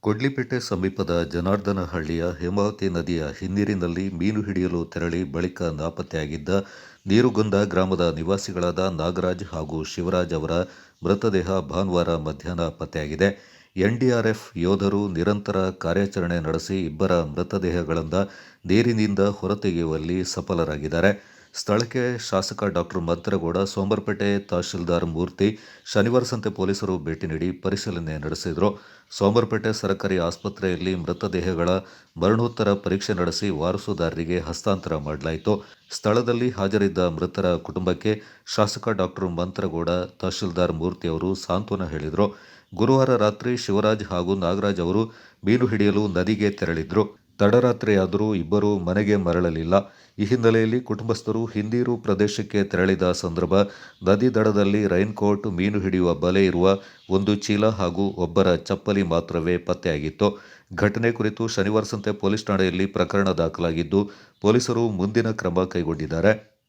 ಕೊಡ್ಲಿಪೇಟೆ ಸಮೀಪದ ಜನಾರ್ದನಹಳ್ಳಿಯ ಹೇಮಾವತಿ ನದಿಯ ಹಿನ್ನೀರಿನಲ್ಲಿ ಮೀನು ಹಿಡಿಯಲು ತೆರಳಿ ಬಳಿಕ ನಾಪತ್ತೆಯಾಗಿದ್ದ ನೀರುಗೊಂದ ಗ್ರಾಮದ ನಿವಾಸಿಗಳಾದ ನಾಗರಾಜ್ ಹಾಗೂ ಶಿವರಾಜ್ ಅವರ ಮೃತದೇಹ ಭಾನುವಾರ ಮಧ್ಯಾಹ್ನ ಪತ್ತೆಯಾಗಿದೆ. ಎನ್ಡಿಆರ್ಎಫ್ ಯೋಧರು ನಿರಂತರ ಕಾರ್ಯಾಚರಣೆ ನಡೆಸಿ ಇಬ್ಬರ ಮೃತದೇಹಗಳನ್ನು ನೀರಿನಿಂದ ಹೊರತೆಗೆಯುವಲ್ಲಿ ಸಫಲರಾಗಿದ್ದಾರೆ. ಸ್ಥಳಕ್ಕೆ ಶಾಸಕ ಡಾ. ಮಂತ್ರಗೌಡ, ಸೋಮವಾರಪೇಟೆ ತಹಶೀಲ್ದಾರ್ ಮೂರ್ತಿ, ಶನಿವಾರ ಸಂತೆ ಪೊಲೀಸರು ಭೇಟಿ ನೀಡಿ ಪರಿಶೀಲನೆ ನಡೆಸಿದರು. ಸೋಮವಾರಪೇಟೆ ಸರ್ಕಾರಿ ಆಸ್ಪತ್ರೆಯಲ್ಲಿ ಮೃತದೇಹಗಳ ಮರಣೋತ್ತರ ಪರೀಕ್ಷೆ ನಡೆಸಿ ವಾರಸುದಾರರಿಗೆ ಹಸ್ತಾಂತರ ಮಾಡಲಾಯಿತು. ಸ್ಥಳದಲ್ಲಿ ಹಾಜರಿದ್ದ ಮೃತರ ಕುಟುಂಬಕ್ಕೆ ಶಾಸಕ ಡಾ. ಮಂತ್ರಗೌಡ, ತಹಶೀಲ್ದಾರ್ ಮೂರ್ತಿ ಅವರು ಸಾಂತ್ವನ ಹೇಳಿದರು. ಗುರುವಾರ ರಾತ್ರಿ ಶಿವರಾಜ್ ಹಾಗೂ ನಾಗರಾಜ್ ಅವರು ಮೀನು ಹಿಡಿಯಲು ನದಿಗೆ ತೆರಳಿದ್ರು. ತಡರಾತ್ರಿಯಾದರೂ ಇಬ್ಬರೂ ಮನೆಗೆ ಮರಳಲಿಲ್ಲ. ಈ ಹಿನ್ನೆಲೆಯಲ್ಲಿ ಕುಟುಂಬಸ್ಥರು ಹಿನ್ನೀರು ಪ್ರದೇಶಕ್ಕೆ ತೆರಳಿದ ಸಂದರ್ಭ ನದಿ ದಡದಲ್ಲಿ ರೈನ್ಕೋಟ್, ಮೀನು ಹಿಡಿಯುವ ಬಲೆ ಇರುವ ಒಂದು ಚೀಲ ಹಾಗೂ ಒಬ್ಬರ ಚಪ್ಪಲಿ ಮಾತ್ರವೇ ಪತ್ತೆಯಾಗಿತ್ತು. ಘಟನೆ ಕುರಿತು ಶನಿವಾರ ಸಂತೆ ಪೊಲೀಸ್ ಠಾಣೆಯಲ್ಲಿ ಪ್ರಕರಣ ದಾಖಲಾಗಿದ್ದು, ಪೊಲೀಸರು ಮುಂದಿನ ಕ್ರಮ ಕೈಗೊಂಡಿದ್ದಾರೆ.